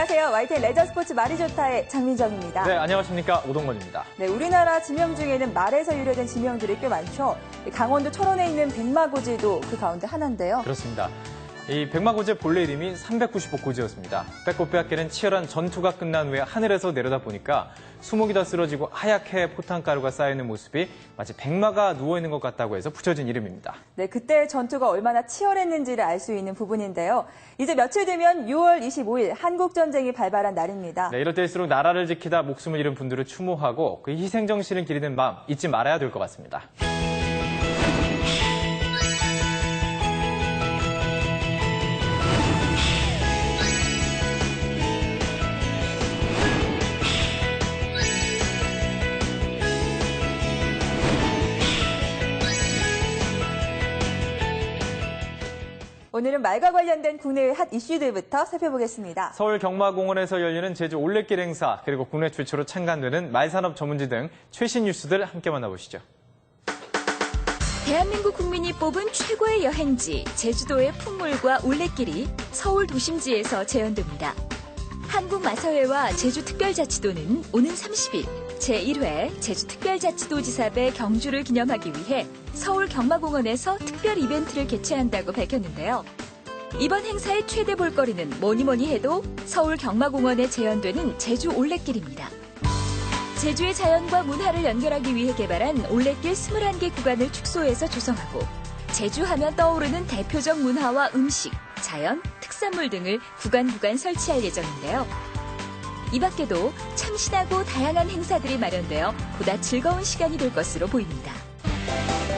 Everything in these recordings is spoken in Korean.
안녕하세요. YTN 레저스포츠 말이 좋다의 장민정입니다. 네, 안녕하십니까. 오동건입니다. 네, 우리나라 지명 중에는 말에서 유래된 지명들이 꽤 많죠. 강원도 철원에 있는 백마고지도 그 가운데 하나인데요. 그렇습니다. 이 백마고지의 본래 이름이 395고지였습니다. 빼고 빼앗기는 치열한 전투가 끝난 후에 하늘에서 내려다보니까 수목이 다 쓰러지고 하얗게 포탄가루가 쌓여있는 모습이 마치 백마가 누워있는 것 같다고 해서 붙여진 이름입니다. 네, 그때 전투가 얼마나 치열했는지를 알 수 있는 부분인데요. 이제 며칠 뒤면 6월 25일 한국전쟁이 발발한 날입니다. 네, 이럴 때일수록 나라를 지키다 목숨을 잃은 분들을 추모하고 그 희생정신을 기리는 마음 잊지 말아야 될 것 같습니다. 오늘은 말과 관련된 국내의 핫 이슈들부터 살펴보겠습니다. 서울 경마공원에서 열리는 제주 올레길 행사, 그리고 국내 최초로 창간되는 말산업 전문지 등 최신 뉴스들 함께 만나보시죠. 대한민국 국민이 뽑은 최고의 여행지, 제주도의 풍물과 올레길이 서울 도심지에서 재현됩니다. 한국마사회와 제주특별자치도는 오는 30일 제1회 제주특별자치도지사배 경주를 기념하기 위해 서울 경마공원에서 특별 이벤트를 개최한다고 밝혔는데요. 이번 행사의 최대 볼거리는 뭐니 해도 서울 경마공원에 재현되는 제주 올레길입니다. 제주의 자연과 문화를 연결하기 위해 개발한 올레길 21개 구간을 축소해서 조성하고 제주하면 떠오르는 대표적 문화와 음식, 자연, 특산물 등을 구간 설치할 예정인데요. 이 밖에도 참신하고 다양한 행사들이 마련되어 보다 즐거운 시간이 될 것으로 보입니다.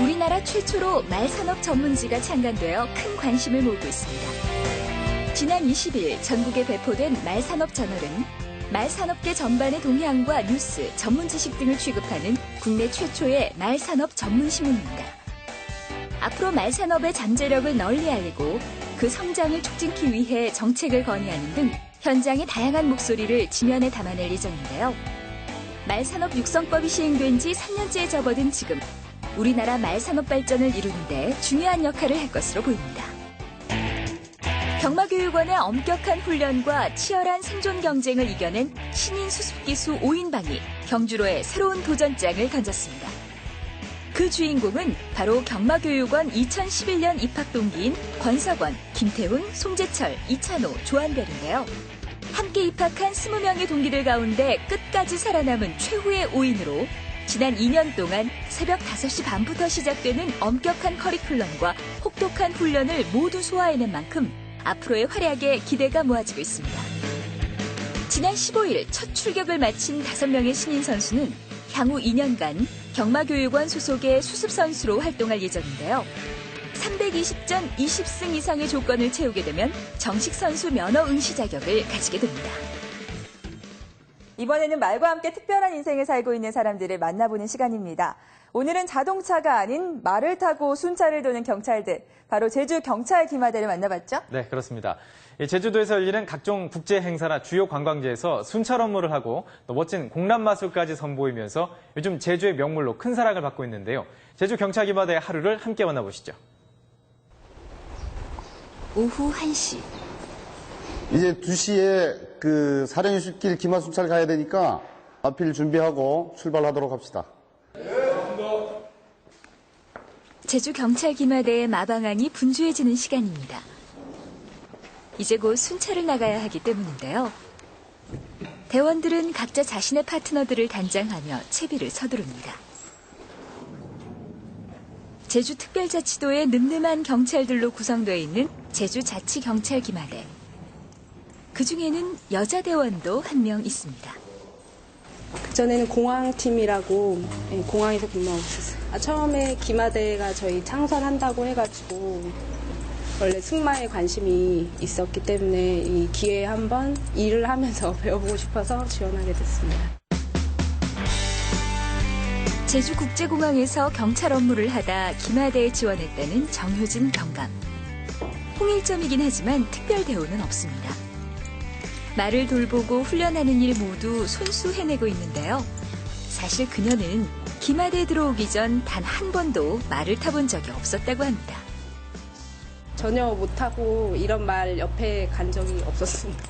우리나라 최초로 말산업 전문지가 창간되어 큰 관심을 모으고 있습니다. 지난 20일 전국에 배포된 말산업 저널은 말산업계 전반의 동향과 뉴스, 전문 지식 등을 취급하는 국내 최초의 말산업 전문신문입니다. 앞으로 말산업의 잠재력을 널리 알리고 그 성장을 촉진하기 위해 정책을 건의하는 등 현장의 다양한 목소리를 지면에 담아낼 예정인데요. 말산업 육성법이 시행된 지 3년째에 접어든 지금 우리나라 말산업 발전을 이루는 데 중요한 역할을 할 것으로 보입니다. 경마교육원의 엄격한 훈련과 치열한 생존 경쟁을 이겨낸 신인 수습기수 5인방이 경주로의 새로운 도전장을 던졌습니다. 그 주인공은 바로 경마교육원 2011년 입학 동기인 권석원, 김태훈, 송재철, 이찬호, 조한별인데요. 함께 입학한 20명의 동기들 가운데 끝까지 살아남은 최후의 5인으로 지난 2년 동안 새벽 5시 반부터 시작되는 엄격한 커리큘럼과 혹독한 훈련을 모두 소화해낸 만큼 앞으로의 활약에 기대가 모아지고 있습니다. 지난 15일 첫 출격을 마친 5명의 신인 선수는 향후 2년간 경마교육원 소속의 수습선수로 활동할 예정인데요. 320전 20승 이상의 조건을 채우게 되면 정식 선수 면허 응시 자격을 가지게 됩니다. 이번에는 말과 함께 특별한 인생을 살고 있는 사람들을 만나보는 시간입니다. 오늘은 자동차가 아닌 말을 타고 순찰을 도는 경찰들, 바로 제주 경찰 기마대를 만나봤죠? 네, 그렇습니다. 제주도에서 열리는 각종 국제 행사나 주요 관광지에서 순찰 업무를 하고 또 멋진 공람 마술까지 선보이면서 요즘 제주의 명물로 큰 사랑을 받고 있는데요. 제주 경찰 기마대의 하루를 함께 만나보시죠. 오후 1시. 이제 2시에 그 사령수길 기마 순찰 가야 되니까 앞일 준비하고 출발하도록 합시다. 제주 경찰 기마대의 마방안이 분주해지는 시간입니다. 이제 곧 순찰을 나가야 하기 때문인데요. 대원들은 각자 자신의 파트너들을 단장하며 채비를 서두릅니다. 제주특별자치도의 늠름한 경찰들로 구성되어 있는 제주자치경찰기마대. 그중에는 여자 대원도 한 명 있습니다. 그전에는 공항팀이라고 공항에서 근무하고 있었어요. 처음에 기마대가 저희 창설한다고 해가지고 원래 승마에 관심이 있었기 때문에 이 기회에 한번 일을 하면서 배워보고 싶어서 지원하게 됐습니다. 제주국제공항에서 경찰 업무를 하다 기마대에 지원했다는 정효진 경감. 홍일점이긴 하지만 특별 대우는 없습니다. 말을 돌보고 훈련하는 일 모두 손수 해내고 있는데요. 사실 그녀는 기마대에 들어오기 전 단 한 번도 말을 타본 적이 없었다고 합니다. 전혀 못하고 이런 말 옆에 간 적이 없었습니다.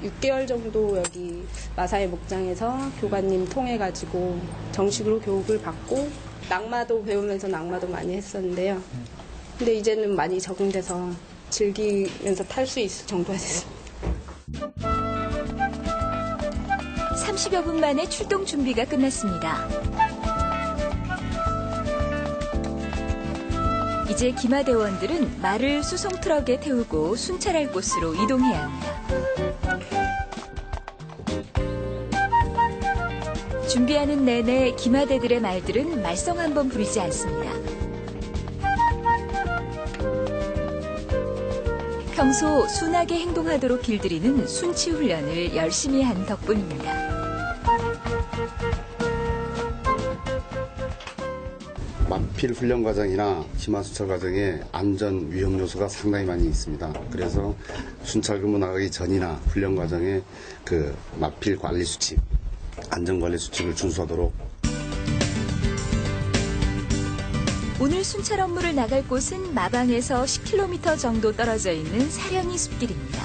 6개월 정도 여기 마사회 목장에서 교관님 통해가지고 정식으로 교육을 받고 낙마도 배우면서 낙마도 많이 했었는데요. 근데 이제는 많이 적응돼서 즐기면서 탈 수 있을 정도가 됐습니다. 30여 분 만에 출동 준비가 끝났습니다. 이제 기마대원들은 말을 수송 트럭에 태우고 순찰할 곳으로 이동해야 합니다. 준비하는 내내 기마대들의 말들은 말썽 한 번 부리지 않습니다. 평소 순하게 행동하도록 길들이는 순치 훈련을 열심히 한 덕분입니다. 마필 훈련 과정이나 기마 순찰 과정에 안전 위험 요소가 상당히 많이 있습니다. 그래서 순찰 근무 나가기 전이나 훈련 과정에 그 마필 관리 수칙, 안전 관리 수칙을 준수하도록. 오늘 순찰 업무를 나갈 곳은 마방에서 10km 정도 떨어져 있는 사려니 숲길입니다.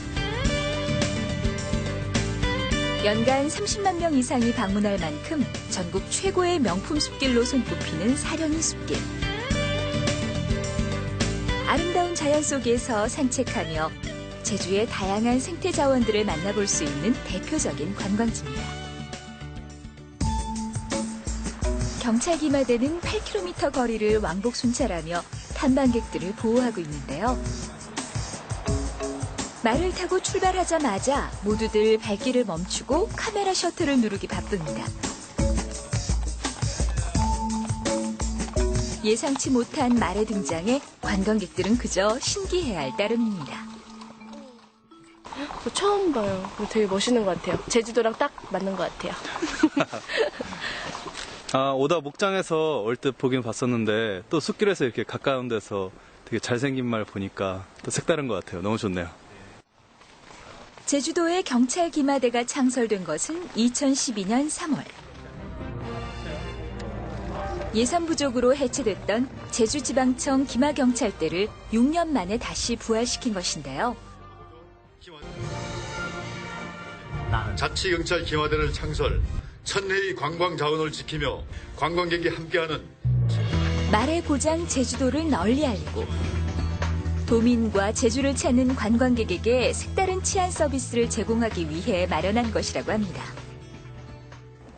연간 30만 명 이상이 방문할 만큼 전국 최고의 명품 숲길로 손꼽히는 사려니 숲길. 아름다운 자연 속에서 산책하며 제주의 다양한 생태 자원들을 만나볼 수 있는 대표적인 관광지입니다. 경찰 기마대는 8km 거리를 왕복 순찰하며 탐방객들을 보호하고 있는데요. 말을 타고 출발하자마자 모두들 발길을 멈추고 카메라 셔터를 누르기 바쁩니다. 예상치 못한 말의 등장에 관광객들은 그저 신기해할 따름입니다. 처음 봐요. 되게 멋있는 것 같아요. 제주도랑 딱 맞는 것 같아요. 오다 목장에서 얼핏 보긴 봤었는데 또 숲길에서 이렇게 가까운 데서 되게 잘생긴 말 보니까 또 색다른 것 같아요. 너무 좋네요. 제주도의 경찰 기마대가 창설된 것은 2012년 3월. 예산 부족으로 해체됐던 제주지방청 기마경찰대를 6년 만에 다시 부활시킨 것인데요. 자치경찰 기마대를 창설, 천혜의 관광 자원을 지키며 관광객이 함께하는 말의 고장 제주도를 널리 알리고 도민과 제주를 찾는 관광객에게 색다른 치안 서비스를 제공하기 위해 마련한 것이라고 합니다.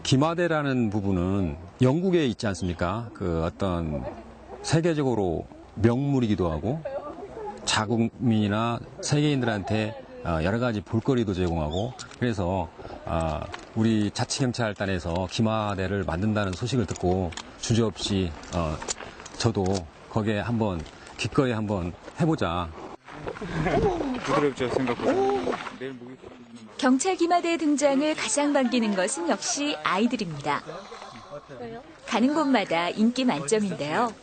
기마대라는 부분은 영국에 있지 않습니까? 그 어떤 세계적으로 명물이기도 하고 자국민이나 세계인들한테 여러 가지 볼거리도 제공하고 그래서 우리 자치경찰단에서 기마대를 만든다는 소식을 듣고 주저없이 저도 거기에 한번 기꺼이 한번 해보자. 부드럽죠, 생각보다. 경찰 기마대의 등장을 가장 반기는 것은 역시 아이들입니다. 가는 곳마다 인기 만점인데요.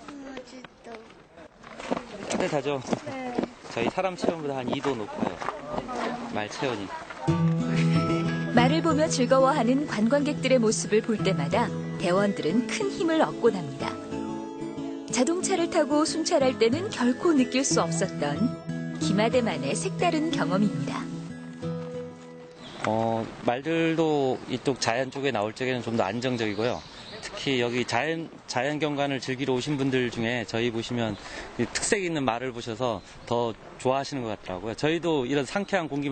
따뜻하죠? 저희 사람 체온보다 한 2도 높아요. 말 체온이. 말을 보며 즐거워하는 관광객들의 모습을 볼 때마다 대원들은 큰 힘을 얻곤 합니다. 자동차를 타고 순찰할 때는 결코 느낄 수 없었던 기마대만의 색다른 경험입니다. 말들도 이쪽 자연 쪽에 나올 적에는 좀 더 안정적이고요. 특히 여기 자연 경관을 즐기러 오신 분들 중에 저희 보시면 특색 있는 말을 보셔서 더 좋아하시는 것 같더라고요. 저희도 이런 상쾌한 공기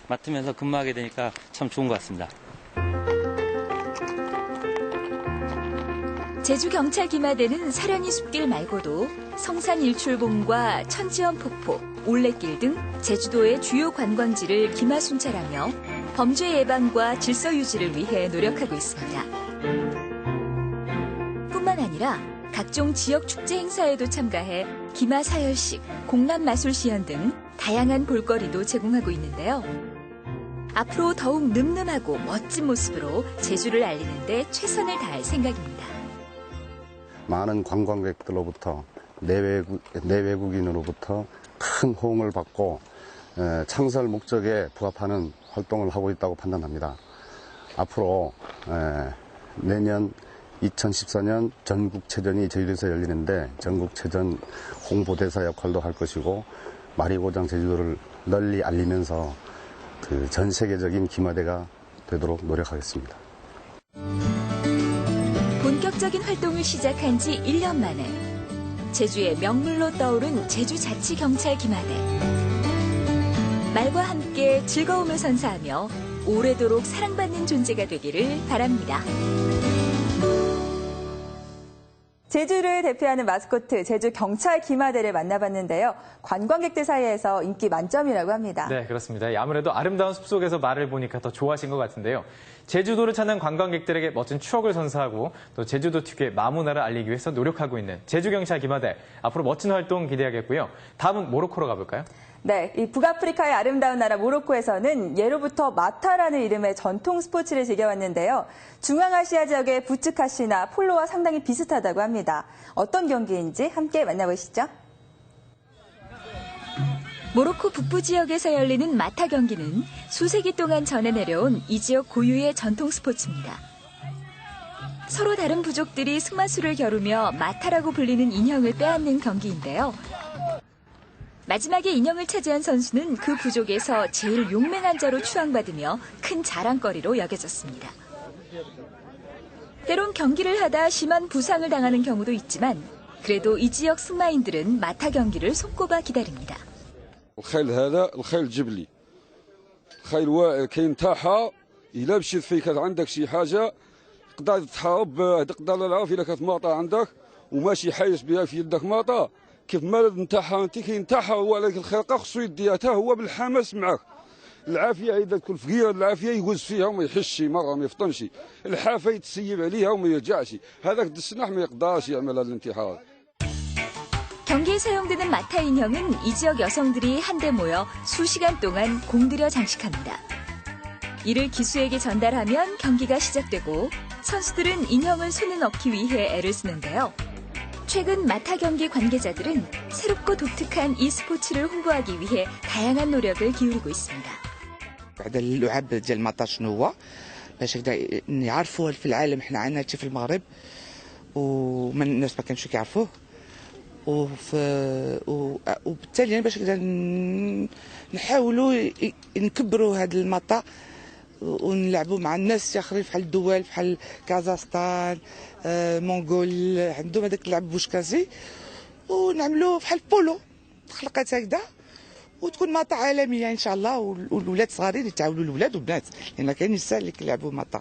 맡으면서 근무하게 되니까 참 좋은 것 같습니다. 제주경찰 기마대는 사려니 숲길 말고도 성산 일출봉과 천지연 폭포, 올레길 등 제주도의 주요 관광지를 기마 순찰하며 범죄 예방과 질서 유지를 위해 노력하고 있습니다. 뿐만 아니라 각종 지역 축제 행사에도 참가해 기마 사열식, 공람 마술 시연 등 다양한 볼거리도 제공하고 있는데요. 앞으로 더욱 늠름하고 멋진 모습으로 제주를 알리는 데 최선을 다할 생각입니다. 많은 관광객들로부터 내외국인으로부터 큰 호응을 받고 창설 목적에 부합하는 활동을 하고 있다고 판단합니다. 앞으로 내년 2014년 전국체전이 제주도에서 열리는데 전국체전 홍보대사 역할도 할 것이고 말의 고장 제주도를 널리 알리면서 그 전 세계적인 기마대가 되도록 노력하겠습니다. 본격적인 활동을 시작한 지 1년 만에 제주의 명물로 떠오른 제주자치경찰 기마대. 말과 함께 즐거움을 선사하며 오래도록 사랑받는 존재가 되기를 바랍니다. 제주를 대표하는 마스코트 제주 경찰 기마대를 만나봤는데요. 관광객들 사이에서 인기 만점이라고 합니다. 네, 그렇습니다. 아무래도 아름다운 숲속에서 말을 보니까 더 좋아하신 것 같은데요. 제주도를 찾는 관광객들에게 멋진 추억을 선사하고 또 제주도 특유의 마문화를 알리기 위해서 노력하고 있는 제주경찰 기마대. 앞으로 멋진 활동 기대하겠고요. 다음은 모로코로 가볼까요? 네, 이 북아프리카의 아름다운 나라 모로코에서는 예로부터 마타라는 이름의 전통 스포츠를 즐겨왔는데요. 중앙아시아 지역의 부츠카시나 폴로와 상당히 비슷하다고 합니다. 어떤 경기인지 함께 만나보시죠. 모로코 북부 지역에서 열리는 마타 경기는 수세기 동안 전해 내려온 이 지역 고유의 전통 스포츠입니다. 서로 다른 부족들이 승마수를 겨루며 마타라고 불리는 인형을 빼앗는 경기인데요. 마지막에 인형을 차지한 선수는 그 부족에서 제일 용맹한 자로 추앙받으며 큰 자랑거리로 여겨졌습니다. 때론 경기를 하다 심한 부상을 당하는 경우도 있지만 그래도 이 지역 승마인들은 마타 경기를 손꼽아 기다립니다. الخيل هذا الخيل الجبلي الخيل كاين تاعها الا مشيت فيك عندك شي حاجه تقدر تحارب تقدر العرف الا كانت ماطه عندك وماشي حايس بها في يدك ماطه كيف ما نتاعها انت كاين تاعها هو عليك الخرقه خصو يديها حتى هو بالحماس معك العافيه اذا تكون فقير العافيه يهز فيها وما يحسش مره ما يفطنش الحافه يتسيب عليها وما يرجعش هذاك السنح ما يقدرش يعمل هذا الانتحار. 경기에 사용되는 마타 인형은 이 지역 여성들이 한데 모여 수시간 동안 공들여 장식합니다. 이를 기수에게 전달하면 경기가 시작되고 선수들은 인형을 손에 넣기 위해 애를 쓰는데요. 최근 마타 경기 관계자들은 새롭고 독특한 이 스포츠를 홍보하기 위해 다양한 노력을 기울이고 있습니다. اللعب ديال الماطا شنو هو باش هكذا نعرفوه في العالم حنا عندنا هادشي في المغرب ومن الناس ما كانش كيعرفوه وبالتالي باش هكذا نحاولوا نكبروا هذا الماطا ونلعبوا مع الناس اخرين بحال الدول بحال كازاخستان مونغول عندهم هذاك اللعب بوشكازي ونعملوا بحال بولو تخلقات هكذا وتكون 마타 عالميه ان شاء الله والولاد صغارين يتعاونوا الولاد والبنات لان كاين نساء اللي كيلعبوا 마타.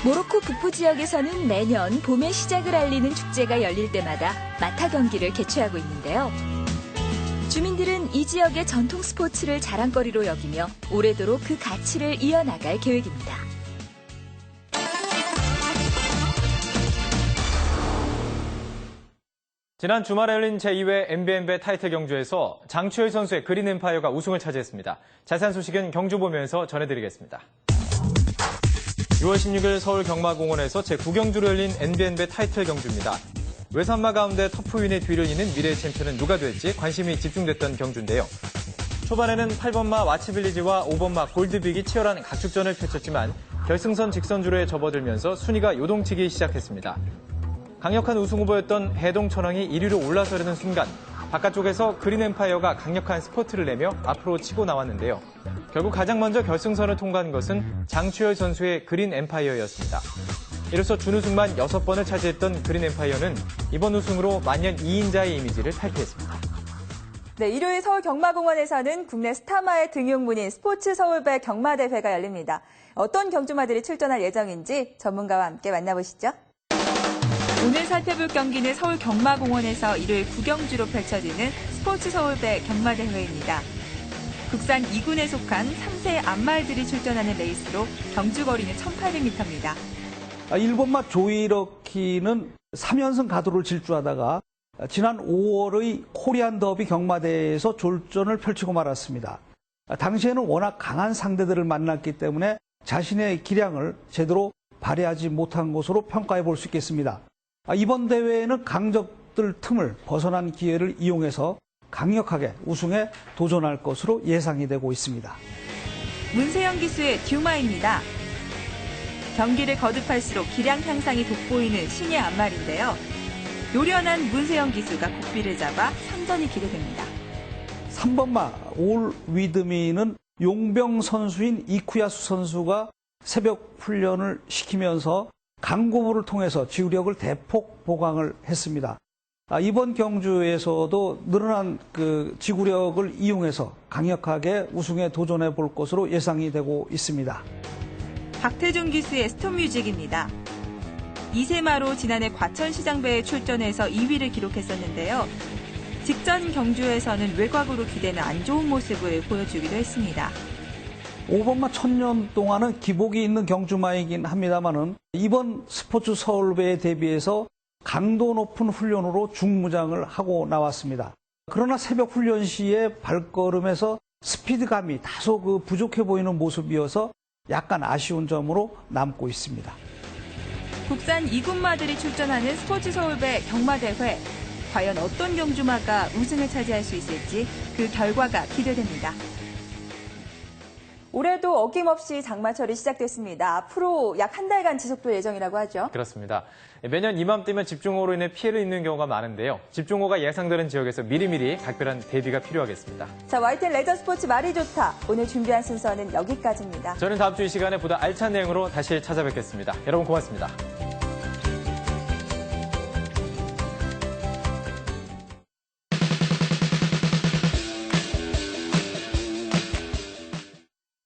모로코 북부 지역에서는 매년 봄의 시작을 알리는 축제가 열릴 때마다 마타 경기를 개최하고 있는데요. 주민들은 이 지역의 전통 스포츠를 자랑거리로 여기며 오래도록 그 가치를 이어나갈 계획입니다. 지난 주말에 열린 제2회 MBN배 타이틀 경주에서 장추열 선수의 그린 엠파이어가 우승을 차지했습니다. 자세한 소식은 경주보면서 전해드리겠습니다. 6월 16일 서울 경마공원에서 제9경주로 열린 MBN배 타이틀 경주입니다. 외산마 가운데 터프윈의 뒤를 잇는 미래의 챔피언은 누가 될지 관심이 집중됐던 경주인데요. 초반에는 8번마 와치빌리지와 5번마 골드빅이 치열한 각축전을 펼쳤지만 결승선 직선주로에 접어들면서 순위가 요동치기 시작했습니다. 강력한 우승 후보였던 해동천왕이 1위로 올라서려는 순간 바깥쪽에서 그린 엠파이어가 강력한 스포트를 내며 앞으로 치고 나왔는데요. 결국 가장 먼저 결승선을 통과한 것은 장추열 선수의 그린 엠파이어였습니다. 이로써 준우승만 6번을 차지했던 그린 엠파이어는 이번 우승으로 만년 2인자의 이미지를 탈피했습니다. 네, 일요일 서울 경마공원에서는 국내 스타마의 등용문인 스포츠 서울배 경마대회가 열립니다. 어떤 경주마들이 출전할 예정인지 전문가와 함께 만나보시죠. 오늘 살펴볼 경기는 서울 경마공원에서 일요일 9경주로 펼쳐지는 스포츠 서울배 경마대회입니다. 국산 2군에 속한 3세 암말들이 출전하는 레이스로 경주거리는 1800m입니다. 1번마 조이러키는 3연승 가도를 질주하다가 지난 5월의 코리안 더비 경마대회에서 졸전을 펼치고 말았습니다. 당시에는 워낙 강한 상대들을 만났기 때문에 자신의 기량을 제대로 발휘하지 못한 것으로 평가해 볼 수 있겠습니다. 이번 대회에는 강적들 틈을 벗어난 기회를 이용해서 강력하게 우승에 도전할 것으로 예상이 되고 있습니다. 문세영 기수의 듀마입니다. 경기를 거듭할수록 기량 향상이 돋보이는 신의 암말인데요. 요련한 문세영 기수가 고삐를 잡아 3전이 기대됩니다. 3번마 올 위드미는 용병 선수인 이쿠야수 선수가 새벽 훈련을 시키면서 강고무를 통해서 지구력을 대폭 보강을 했습니다. 이번 경주에서도 늘어난 그 지구력을 이용해서 강력하게 우승에 도전해 볼 것으로 예상이 되고 있습니다. 박태준 기수의 스톱뮤직입니다. 이세마로 지난해 과천시장배에 출전해서 2위를 기록했었는데요. 직전 경주에서는 외곽으로 기대는 안 좋은 모습을 보여주기도 했습니다. 5번마 1000년 동안은 기복이 있는 경주마이긴 합니다만은 이번 스포츠 서울배에 대비해서 강도 높은 훈련으로 중무장을 하고 나왔습니다. 그러나 새벽 훈련 시에 발걸음에서 스피드감이 다소 부족해 보이는 모습이어서 약간 아쉬운 점으로 남고 있습니다. 국산 2군마들이 출전하는 스포츠 서울배 경마대회. 과연 어떤 경주마가 우승을 차지할 수 있을지 그 결과가 기대됩니다. 올해도 어김없이 장마철이 시작됐습니다. 앞으로 약 한 달간 지속될 예정이라고 하죠. 그렇습니다. 매년 이맘때면 집중호우로 인해 피해를 입는 경우가 많은데요. 집중호우가 예상되는 지역에서 미리미리 각별한 대비가 필요하겠습니다. 자, YTN 레저 스포츠 말이 좋다. 오늘 준비한 순서는 여기까지입니다. 저는 다음 주 이 시간에 보다 알찬 내용으로 다시 찾아뵙겠습니다. 여러분 고맙습니다.